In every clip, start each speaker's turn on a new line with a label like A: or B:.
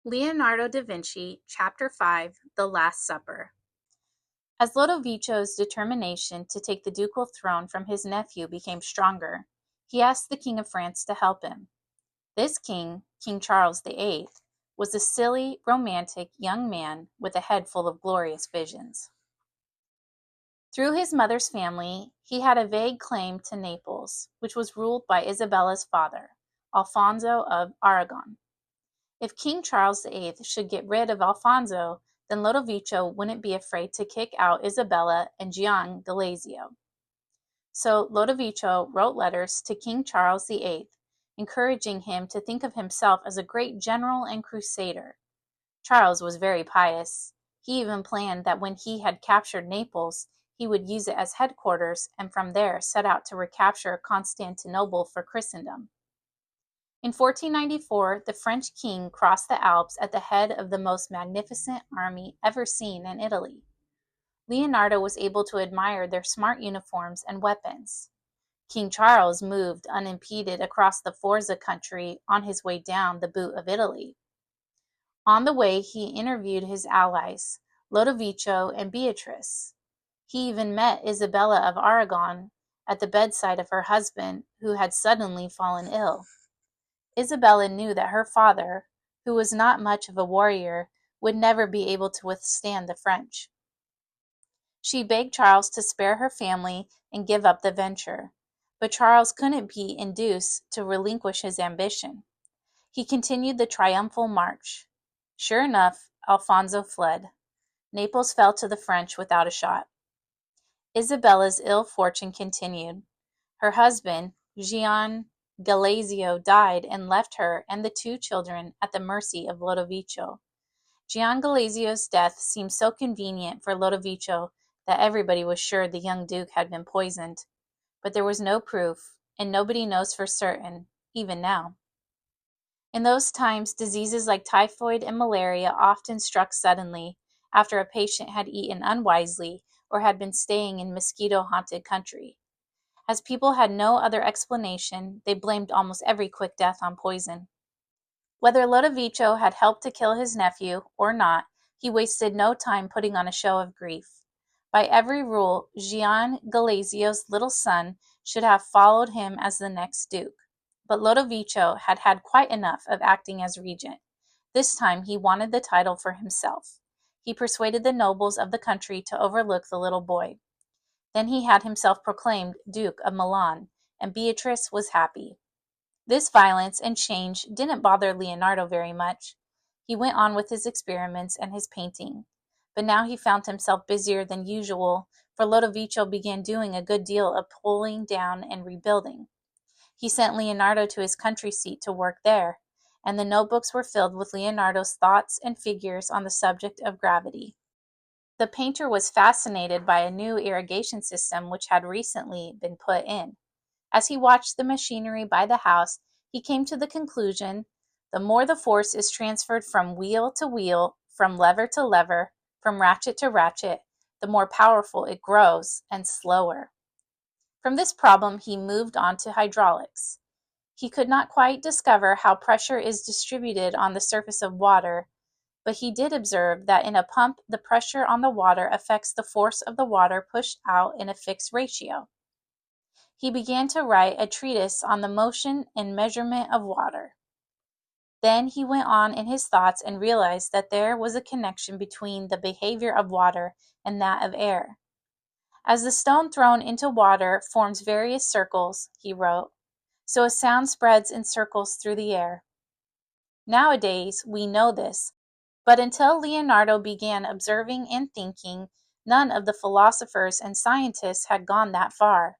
A: Leonardo da Vinci, Chapter 5, The Last Supper. As Lodovico's determination to take the ducal throne from his nephew became stronger, he asked the King of France to help him. This king, King Charles VIII, was a silly, romantic young man with a head full of glorious visions. Through his mother's family, he had a vague claim to Naples, which was ruled by Isabella's father, Alfonso of Aragon. If King Charles VIII should get rid of Alfonso, then Lodovico wouldn't be afraid to kick out Isabella and Gian Galeazzo. So Lodovico wrote letters to King Charles VIII, encouraging him to think of himself as a great general and crusader. Charles was very pious. He even planned that when he had captured Naples, he would use it as headquarters and from there set out to recapture Constantinople for Christendom. In 1494, the French king crossed the Alps at the head of the most magnificent army ever seen in Italy. Leonardo was able to admire their smart uniforms and weapons. King Charles moved unimpeded across the Forza country on his way down the boot of Italy. On the way, he interviewed his allies, Lodovico and Beatrice. He even met Isabella of Aragon at the bedside of her husband, who had suddenly fallen ill. Isabella knew that her father, who was not much of a warrior, would never be able to withstand the French. She begged Charles to spare her family and give up the venture, but Charles couldn't be induced to relinquish his ambition. He continued the triumphal march. Sure enough, Alfonso fled. Naples fell to the French without a shot. Isabella's ill fortune continued. Her husband, Gian Galeazzo, died and left her and the two children at the mercy of Lodovico. Gian Galeazzo's death seemed so convenient for Lodovico that everybody was sure the young duke had been poisoned. But there was no proof, and nobody knows for certain, even now. In those times, diseases like typhoid and malaria often struck suddenly after a patient had eaten unwisely or had been staying in mosquito-haunted country. As people had no other explanation, they blamed almost every quick death on poison. Whether Lodovico had helped to kill his nephew or not, he wasted no time putting on a show of grief. By every rule, Gian Galeazzo's little son should have followed him as the next duke. But Lodovico had had quite enough of acting as regent. This time he wanted the title for himself. He persuaded the nobles of the country to overlook the little boy. Then he had himself proclaimed Duke of Milan, and Beatrice was happy. This violence and change didn't bother Leonardo very much. He went on with his experiments and his painting. But now he found himself busier than usual, for Lodovico began doing a good deal of pulling down and rebuilding. He sent Leonardo to his country seat to work there, and the notebooks were filled with Leonardo's thoughts and figures on the subject of gravity. The painter was fascinated by a new irrigation system which had recently been put in. As he watched the machinery by the house, he came to the conclusion, the more the force is transferred from wheel to wheel, from lever to lever, from ratchet to ratchet, the more powerful it grows and slower. From this problem, he moved on to hydraulics. He could not quite discover how pressure is distributed on the surface of water, but he did observe that in a pump, the pressure on the water affects the force of the water pushed out in a fixed ratio. He began to write a treatise on the motion and measurement of water. Then he went on in his thoughts and realized that there was a connection between the behavior of water and that of air. As the stone thrown into water forms various circles, he wrote, so a sound spreads in circles through the air. Nowadays, we know this, but until Leonardo began observing and thinking, none of the philosophers and scientists had gone that far.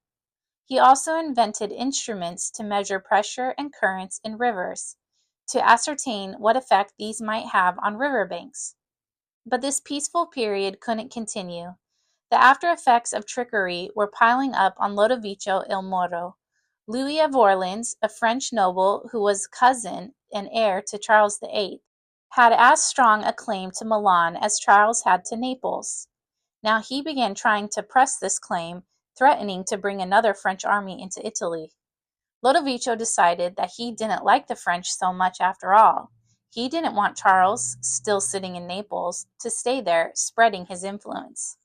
A: He also invented instruments to measure pressure and currents in rivers, to ascertain what effect these might have on riverbanks. But this peaceful period couldn't continue. The after effects of trickery were piling up on Lodovico il Moro. Louis of Orleans, a French noble who was cousin and heir to Charles VIII, had as strong a claim to Milan as Charles had to Naples. Now he began trying to press this claim, threatening to bring another French army into Italy. Lodovico decided that he didn't like the French so much after all. He didn't want Charles, still sitting in Naples, to stay there, spreading his influence.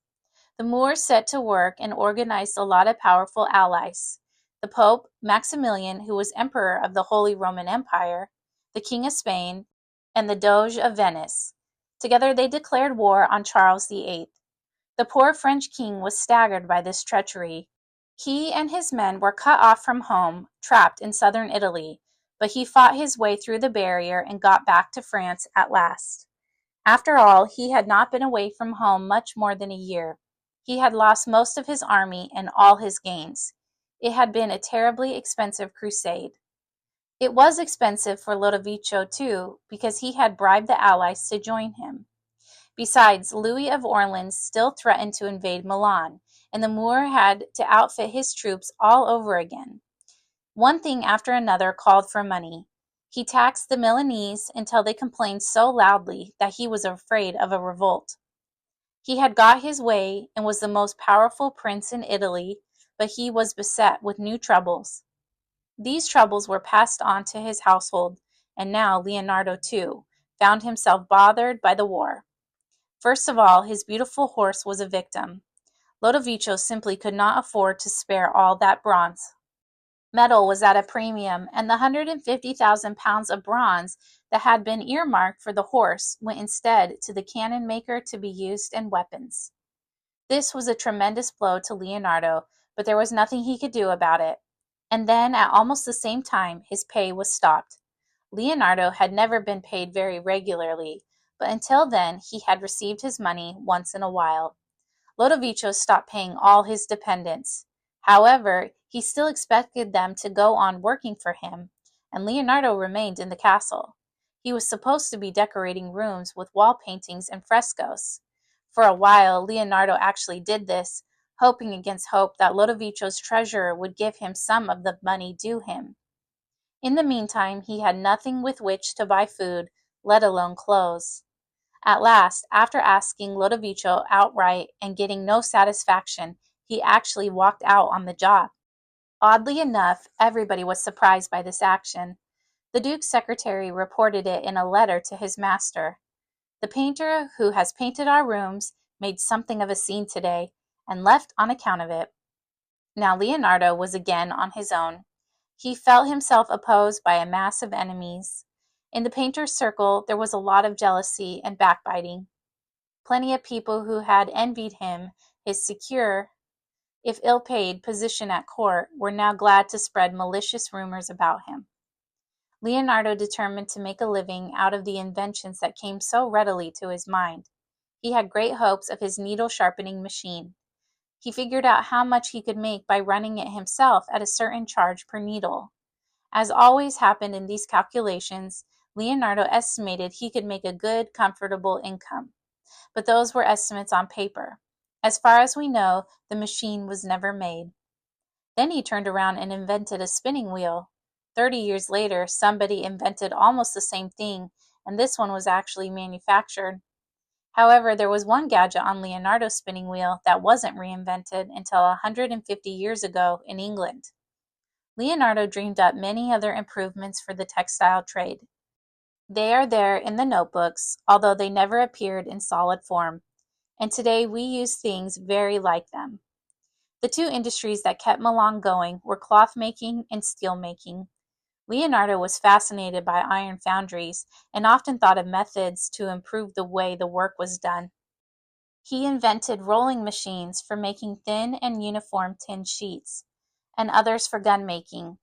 A: The Moors set to work and organized a lot of powerful allies: the Pope, Maximilian, who was Emperor of the Holy Roman Empire, the King of Spain, and the Doge of Venice. Together they declared war on Charles VIII. The poor French king was staggered by this treachery. He and his men were cut off from home, trapped in southern Italy, but he fought his way through the barrier and got back to France at last. After all, he had not been away from home much more than a year. He had lost most of his army and all his gains. It had been a terribly expensive crusade. It was expensive for Lodovico too, because he had bribed the allies to join him. Besides, Louis of Orleans still threatened to invade Milan, and the Moor had to outfit his troops all over again. One thing after another called for money. He taxed the Milanese until they complained so loudly that he was afraid of a revolt. He had got his way and was the most powerful prince in Italy, but he was beset with new troubles. These troubles were passed on to his household, and now Leonardo, too, found himself bothered by the war. First of all, his beautiful horse was a victim. Lodovico simply could not afford to spare all that bronze. Metal was at a premium, and the 150,000 pounds of bronze that had been earmarked for the horse went instead to the cannon maker to be used in weapons. This was a tremendous blow to Leonardo, but there was nothing he could do about it. And then, at almost the same time, his pay was stopped. Leonardo had never been paid very regularly, but until then he had received his money once in a while. Lodovico stopped paying all his dependents. However, he still expected them to go on working for him, and Leonardo remained in the castle. He was supposed to be decorating rooms with wall paintings and frescoes. For a while, Leonardo actually did this, hoping against hope that Lodovico's treasurer would give him some of the money due him. In the meantime, he had nothing with which to buy food, let alone clothes. At last, after asking Lodovico outright and getting no satisfaction, he actually walked out on the job. Oddly enough, everybody was surprised by this action. The Duke's secretary reported it in a letter to his master. "The painter who has painted our rooms made something of a scene today, and left on account of it." Now Leonardo was again on his own. He felt himself opposed by a mass of enemies. In the painter's circle there was a lot of jealousy and backbiting. Plenty of people who had envied him his secure, if ill-paid, position at court were now glad to spread malicious rumors about him. Leonardo determined to make a living out of the inventions that came so readily to his mind. He had great hopes of his needle-sharpening machine. He figured out how much he could make by running it himself at a certain charge per needle. As always happened in these calculations, Leonardo estimated he could make a good, comfortable income. But those were estimates on paper. As far as we know, the machine was never made. Then he turned around and invented a spinning wheel. 30 years later, somebody invented almost the same thing, and this one was actually manufactured. However, there was one gadget on Leonardo's spinning wheel that wasn't reinvented until 150 years ago in England. Leonardo dreamed up many other improvements for the textile trade. They are there in the notebooks, although they never appeared in solid form, and today we use things very like them. The two industries that kept Milan going were cloth making and steel making. Leonardo was fascinated by iron foundries and often thought of methods to improve the way the work was done. He invented rolling machines for making thin and uniform tin sheets, and others for gun making.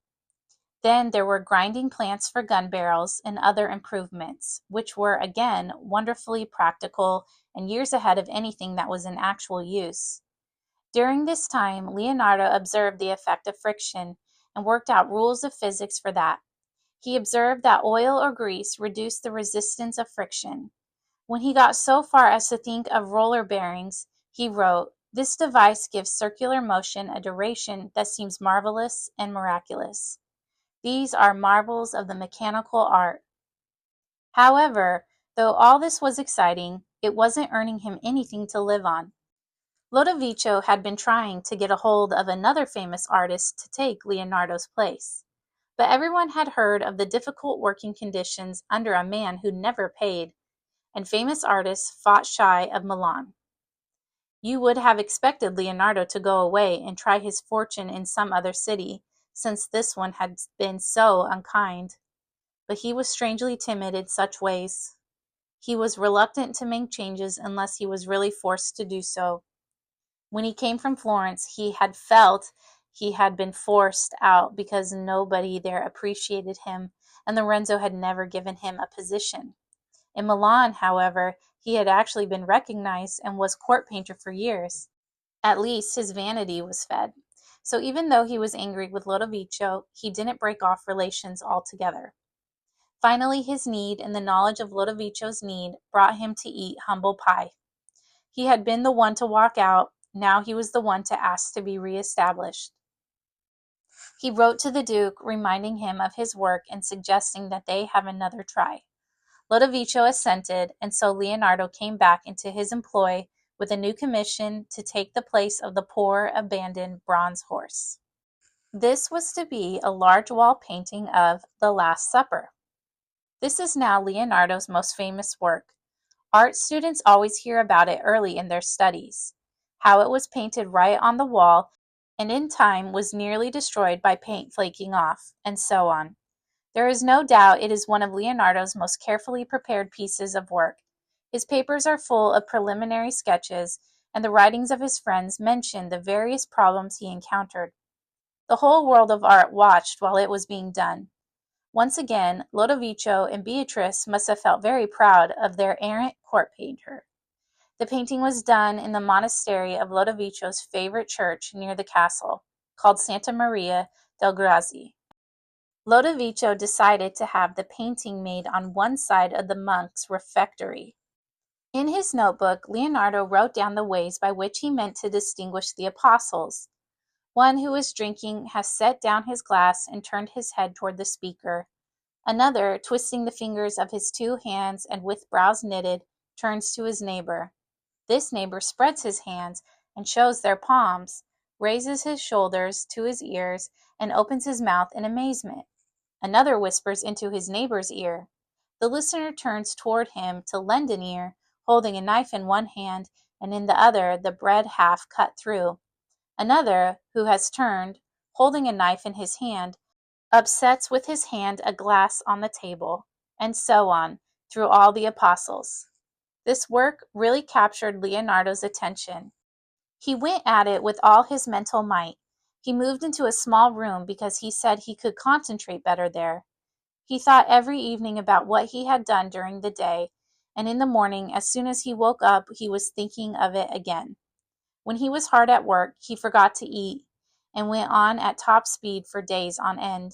A: Then there were grinding plants for gun barrels and other improvements, which were, again, wonderfully practical and years ahead of anything that was in actual use. During this time, Leonardo observed the effect of friction and worked out rules of physics for that. He observed that oil or grease reduced the resistance of friction. When he got so far as to think of roller bearings, he wrote, "This device gives circular motion a duration that seems marvelous and miraculous. These are marvels of the mechanical art." However, though all this was exciting, it wasn't earning him anything to live on. Lodovico had been trying to get a hold of another famous artist to take Leonardo's place. But everyone had heard of the difficult working conditions under a man who never paid, and famous artists fought shy of Milan. You would have expected Leonardo to go away and try his fortune in some other city, since this one had been so unkind. But he was strangely timid in such ways. He was reluctant to make changes unless he was really forced to do so. When he came from Florence, he had felt he had been forced out because nobody there appreciated him, and Lorenzo had never given him a position. In Milan, however, he had actually been recognized and was court painter for years. At least his vanity was fed. So even though he was angry with Lodovico, he didn't break off relations altogether. Finally, his need and the knowledge of Lodovico's need brought him to eat humble pie. He had been the one to walk out, now he was the one to ask to be re-established. He wrote to the Duke, reminding him of his work and suggesting that they have another try. Lodovico assented, and so Leonardo came back into his employ with a new commission to take the place of the poor, abandoned bronze horse. This was to be a large wall painting of The Last Supper. This is now Leonardo's most famous work. Art students always hear about it early in their studies, how it was painted right on the wall and in time was nearly destroyed by paint flaking off, and so on. There is no doubt it is one of Leonardo's most carefully prepared pieces of work. His papers are full of preliminary sketches, and the writings of his friends mention the various problems he encountered. The whole world of art watched while it was being done. Once again, Lodovico and Beatrice must have felt very proud of their errant court painter. The painting was done in the monastery of Lodovico's favorite church near the castle, called Santa Maria del Grazie. Lodovico decided to have the painting made on one side of the monks' refectory. In his notebook, Leonardo wrote down the ways by which he meant to distinguish the apostles. One who is drinking has set down his glass and turned his head toward the speaker. Another, twisting the fingers of his two hands and with brows knitted, turns to his neighbor. This neighbor spreads his hands and shows their palms, raises his shoulders to his ears, and opens his mouth in amazement. Another whispers into his neighbor's ear. The listener turns toward him to lend an ear, holding a knife in one hand and in the other the bread half cut through. Another, who has turned, holding a knife in his hand, upsets with his hand a glass on the table, and so on, through all the apostles. This work really captured Leonardo's attention. He went at it with all his mental might. He moved into a small room because he said he could concentrate better there. He thought every evening about what he had done during the day, and in the morning, as soon as he woke up, he was thinking of it again. When he was hard at work, he forgot to eat, and went on at top speed for days on end.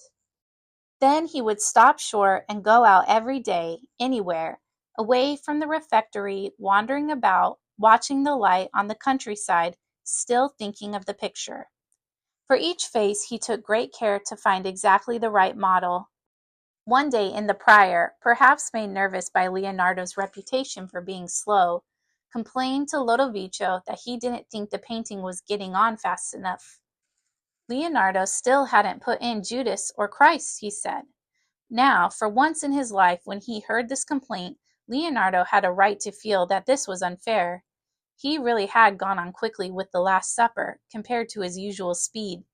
A: Then he would stop short and go out every day, anywhere, away from the refectory, wandering about, watching the light on the countryside, still thinking of the picture. For each face he took great care to find exactly the right model. One day in the prior, perhaps made nervous by Leonardo's reputation for being slow, complained to Lodovico that he didn't think the painting was getting on fast enough. Leonardo still hadn't put in Judas or Christ, he said. Now, for once in his life, when he heard this complaint, Leonardo had a right to feel that this was unfair. He really had gone on quickly with the Last Supper, compared to his usual speed.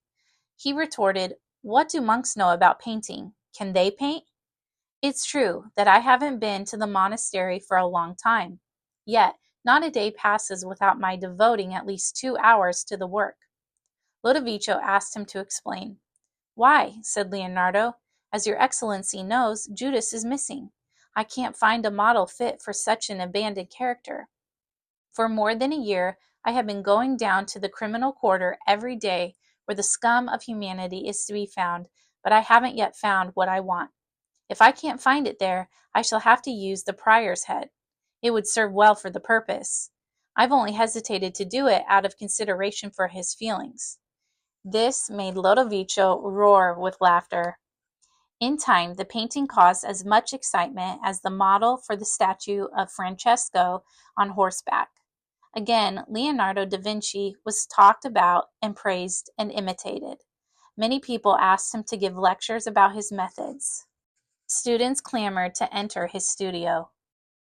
A: He retorted, "What do monks know about painting? Can they paint? It's true that I haven't been to the monastery for a long time. Yet, not a day passes without my devoting at least 2 hours to the work." Lodovico asked him to explain. "Why," said Leonardo, "as your excellency knows, Judas is missing. I can't find a model fit for such an abandoned character. For more than a year, I have been going down to the criminal quarter every day where the scum of humanity is to be found, but I haven't yet found what I want. If I can't find it there, I shall have to use the prior's head. It would serve well for the purpose. I've only hesitated to do it out of consideration for his feelings." This made Lodovico roar with laughter. In time, the painting caused as much excitement as the model for the statue of Francesco on horseback. Again, Leonardo da Vinci was talked about and praised and imitated. Many people asked him to give lectures about his methods. Students clamored to enter his studio.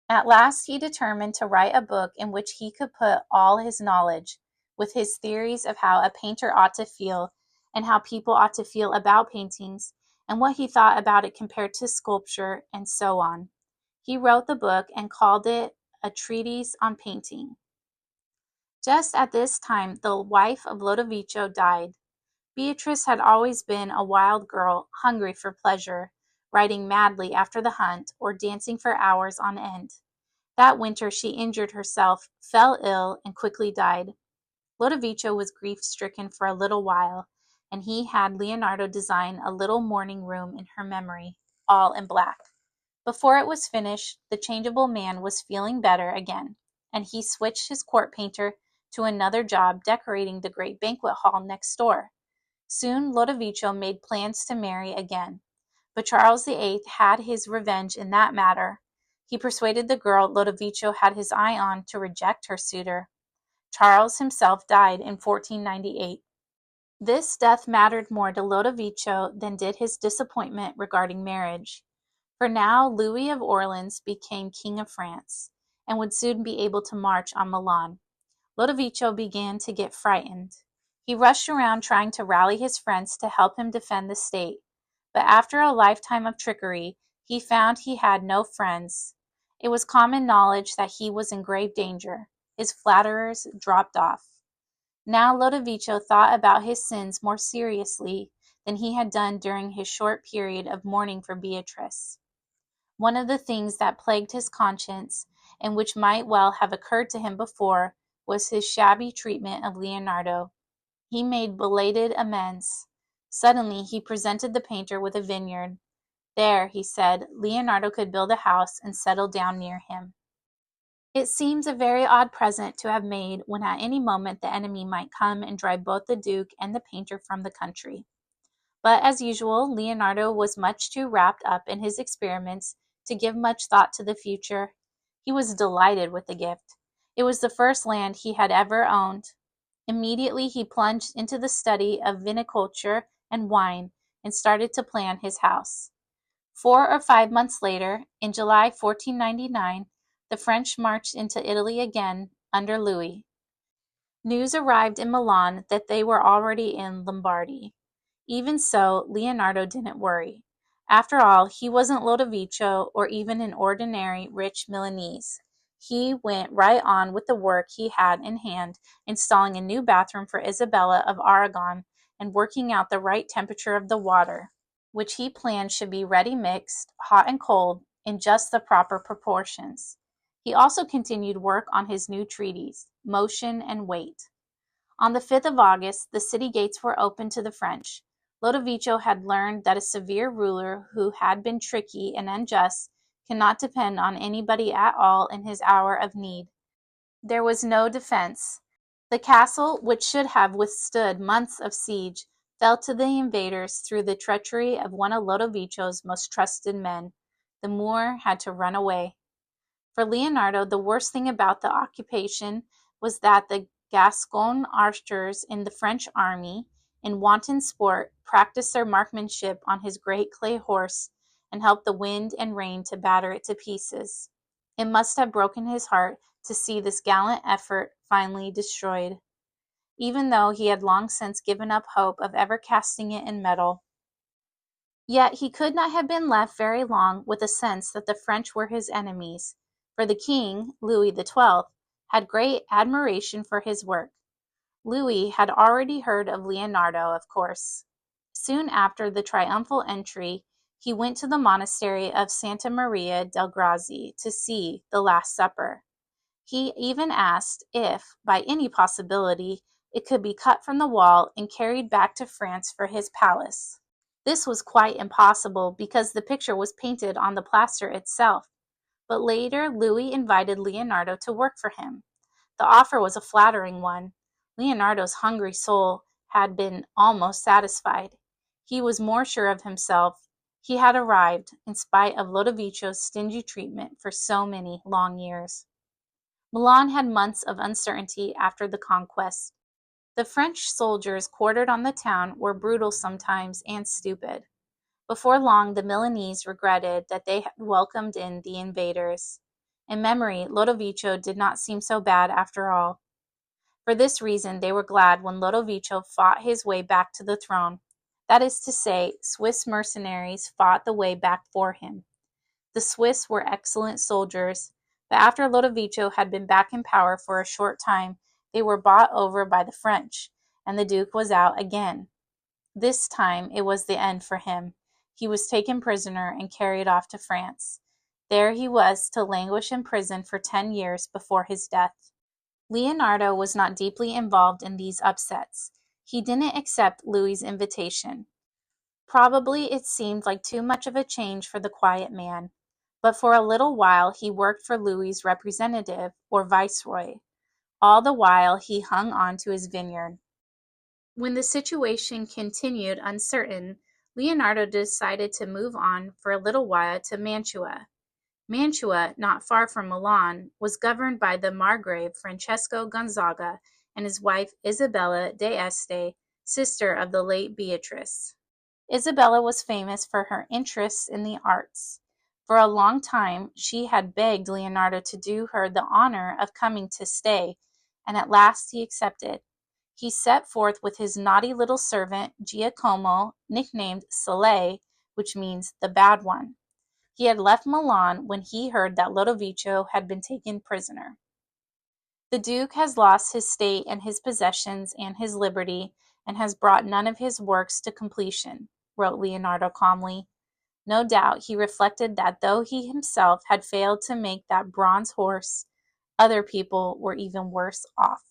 A: At last he determined to write a book in which he could put all his knowledge, with his theories of how a painter ought to feel and how people ought to feel about paintings, and what he thought about it compared to sculpture, and so on. He wrote the book and called it A Treatise on Painting. Just at this time, the wife of Lodovico died. Beatrice had always been a wild girl, hungry for pleasure, riding madly after the hunt, or dancing for hours on end. That winter she injured herself, fell ill, and quickly died. Lodovico was grief-stricken for a little while, and he had Leonardo design a little mourning room in her memory, all in black. Before it was finished, the changeable man was feeling better again, and he switched his court painter to another job decorating the great banquet hall next door. Soon Lodovico made plans to marry again, but Charles VIII had his revenge in that matter. He persuaded the girl Lodovico had his eye on to reject her suitor. Charles himself died in 1498. This death mattered more to Lodovico than did his disappointment regarding marriage. For now Louis of Orleans became King of France, and would soon be able to march on Milan. Lodovico began to get frightened. He rushed around trying to rally his friends to help him defend the state, but after a lifetime of trickery, he found he had no friends. It was common knowledge that he was in grave danger. His flatterers dropped off. Now Lodovico thought about his sins more seriously than he had done during his short period of mourning for Beatrice. One of the things that plagued his conscience, and which might well have occurred to him before, was his shabby treatment of Leonardo. He made belated amends. Suddenly he presented the painter with a vineyard. There, he said, Leonardo could build a house and settle down near him. It seems a very odd present to have made when at any moment the enemy might come and drive both the Duke and the painter from the country. But as usual, Leonardo was much too wrapped up in his experiments to give much thought to the future. He was delighted with the gift. It was the first land he had ever owned. Immediately he plunged into the study of viniculture and wine and started to plan his house. 4 or 5 months later, in July 1499, the French marched into Italy again under Louis. News arrived in Milan that they were already in Lombardy. Even so, Leonardo didn't worry. After all, he wasn't Lodovico or even an ordinary rich Milanese. He went right on with the work he had in hand, installing a new bathroom for Isabella of Aragon and working out the right temperature of the water, which he planned should be ready mixed, hot and cold, in just the proper proportions. He also continued work on his new treatise, Motion and Weight. On the 5th of August, the city gates were opened to the French. Lodovico had learned that a severe ruler who had been tricky and unjust cannot depend on anybody at all in his hour of need. There was no defense. The castle, which should have withstood months of siege, fell to the invaders through the treachery of one of Lodovico's most trusted men. The Moor had to run away. For Leonardo, the worst thing about the occupation was that the Gascon archers in the French army, in wanton sport, practiced their marksmanship on his great clay horse and helped the wind and rain to batter it to pieces. It must have broken his heart to see this gallant effort finally destroyed, even though he had long since given up hope of ever casting it in metal. Yet he could not have been left very long with a sense that the French were his enemies, for the king, Louis XII, had great admiration for his work. Louis had already heard of Leonardo, of course. Soon after the triumphal entry, he went to the monastery of Santa Maria del Grazie to see the Last Supper. He even asked if, by any possibility, it could be cut from the wall and carried back to France for his palace. This was quite impossible because the picture was painted on the plaster itself, but later Louis invited Leonardo to work for him. The offer was a flattering one. Leonardo's hungry soul had been almost satisfied. He was more sure of himself. He had arrived, in spite of Lodovico's stingy treatment for so many long years. Milan had months of uncertainty after the conquest. The French soldiers quartered on the town were brutal sometimes and stupid. Before long, the Milanese regretted that they had welcomed in the invaders. In memory, Lodovico did not seem so bad after all. For this reason, they were glad when Lodovico fought his way back to the throne. That is to say, Swiss mercenaries fought the way back for him. The Swiss were excellent soldiers, but after Lodovico had been back in power for a short time, they were bought over by the French, and the Duke was out again. This time it was the end for him. He was taken prisoner and carried off to France. There he was to languish in prison for 10 years before his death. Leonardo was not deeply involved in these upsets. He didn't accept Louis's invitation. Probably it seemed like too much of a change for the quiet man. But for a little while he worked for Louis's representative, or viceroy. All the while he hung on to his vineyard. When the situation continued uncertain, Leonardo decided to move on for a little while to Mantua. Mantua, not far from Milan, was governed by the Margrave Francesco Gonzaga and his wife Isabella d'Este, sister of the late Beatrice. Isabella was famous for her interests in the arts. For a long time she had begged Leonardo to do her the honor of coming to stay, and at last he accepted. He set forth with his naughty little servant Giacomo, nicknamed Soleil, which means the bad one. He had left Milan when he heard that Lodovico had been taken prisoner. The Duke has lost his state and his possessions and his liberty, and has brought none of his works to completion, wrote Leonardo calmly. No doubt he reflected that though he himself had failed to make that bronze horse, other people were even worse off.